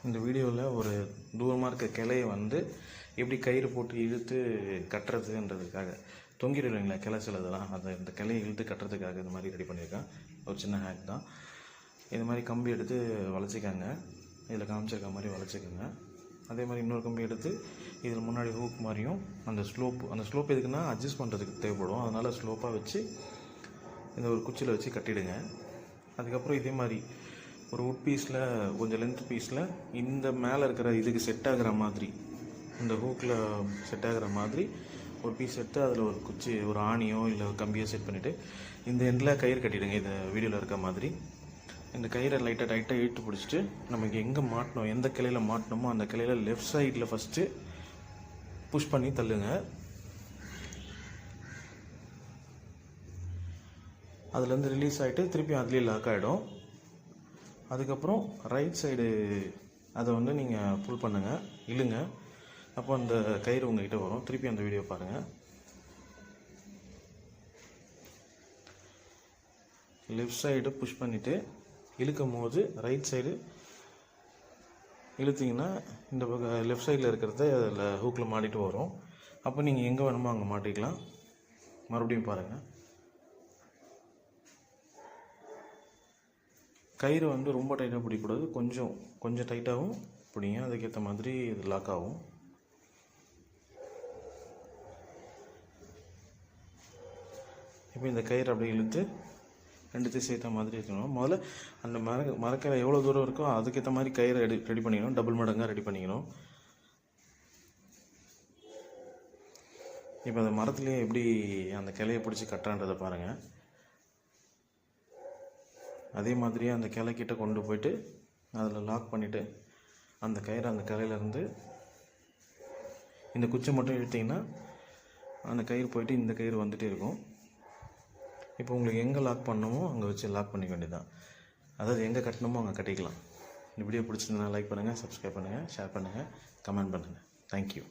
இந்த வீடியோவில் ஒரு தூரமாக இருக்க கிளையை வந்து எப்படி கயிறு போட்டு இழுத்து கட்டுறதுன்றதுக்காக தொங்கிடும் இல்லைங்களா கிளை சிலதெல்லாம், அதை இந்த கிளையை இழுத்து கட்டுறதுக்காக இந்த மாதிரி ரெடி பண்ணியிருக்கேன். ஒரு சின்ன ஹேக் தான். இது மாதிரி கம்பி எடுத்து வளைச்சிக்காங்க, இதில் காமிச்சிருக்க மாதிரி வளைச்சிக்கோங்க. அதே மாதிரி இன்னொரு கம்பி எடுத்து இதில் முன்னாடி ஹூக் மாதிரியும் அந்த ஸ்லோப் எதுக்குன்னா அட்ஜஸ்ட் பண்ணுறதுக்கு தேவைப்படும். அதனால் ஸ்லோப்பாக வச்சு இந்த ஒரு குச்சியில் வச்சு கட்டிடுங்க. அதுக்கப்புறம் இதே மாதிரி ஒரு உட் பீஸில் கொஞ்சம் லென்த் பீஸில் இந்த மேலே இருக்கிற இதுக்கு செட் ஆகிற மாதிரி, இந்த ஹூக்கில் செட் ஆகிற மாதிரி ஒரு பீஸ் எடுத்து அதில் ஒரு குச்சி, ஒரு ஆணியோ இல்லை ஒரு கம்பியோ செட் பண்ணிவிட்டு இந்த எண்டில் கயிறு கட்டிவிடுங்க. இந்த வீடியோவில் இருக்க மாதிரி இந்த கயிறை டைட்டாக இழுத்து பிடிச்சிட்டு நமக்கு எங்கே மாட்டணும், எந்த கிளையில் மாட்டணுமோ அந்த கிளையில் லெஃப்ட் சைடில் ஃபஸ்ட்டு புஷ் பண்ணி தள்ளுங்க. அதுலேருந்து ரிலீஸ் ஆகிட்டு திருப்பி அதுலேயே லாக் ஆகிடும். அதுக்கப்புறம் ரைட் சைடு அதை வந்து நீங்கள் புல் பண்ணுங்கள், இழுங்க. அப்போ அந்த கயிறு உங்கள்கிட்ட வரும். திருப்பி அந்த வீடியோ பாருங்கள். லெஃப்ட் சைடு புஷ் பண்ணிவிட்டு இழுக்கும் போது ரைட் சைடு இழுத்திங்கன்னா இந்த பக்கம் லெஃப்ட் சைடில் இருக்கிறத அதில் ஹூக்கில் மாட்டிட்டு வரும். அப்போ நீங்கள் எங்கே வேணுமோ அங்கே மாட்டிக்கலாம். மறுபடியும் பாருங்கள். கயிறு வந்து ரொம்ப டைட்டாக பிடிக்கக்கூடாது, கொஞ்சம் டைட்டாகவும் பிடிங்க. அதுக்கேற்ற மாதிரி இது லாக் ஆகும். இப்போ இந்த கயிறு அப்படியே இழுத்து ரெண்டுத்தையும் சேர்த்த மாதிரி இருக்கணும். முதல்ல அந்த மரக்கரை எவ்வளோ தூரம் இருக்கோ அதுக்கேற்ற மாதிரி கயிறை ரெடி பண்ணிக்கணும். டபுள் மடங்காக ரெடி பண்ணிக்கணும். இப்போ அந்த மரத்துலேயே எப்படி அந்த கிளையை பிடிச்சி கட்டுறான்றதை பாருங்கள். அதே மாதிரியே அந்த கிளைக்கிட்ட கொண்டு போயிட்டு அதில் லாக் பண்ணிவிட்டு அந்த கயிறு அந்த கிளையிலேருந்து இந்த குச்சி மட்டும் இழுத்திங்கன்னா அந்த கயிறு போயிட்டு இந்த கயிறு வந்துகிட்டே இருக்கும். இப்போ உங்களுக்கு எங்கே லாக் பண்ணணுமோ அங்கே வச்சு லாக் பண்ணிக்க வேண்டியதுதான். அதாவது எங்கே கட்டணுமோ அங்கே கட்டிக்கலாம். இந்த வீடியோ பிடிச்சிருந்தா லைக் பண்ணுங்கள், சப்ஸ்கிரைப் பண்ணுங்கள், ஷேர் பண்ணுங்கள், கமெண்ட் பண்ணுங்கள். தேங்க்யூ.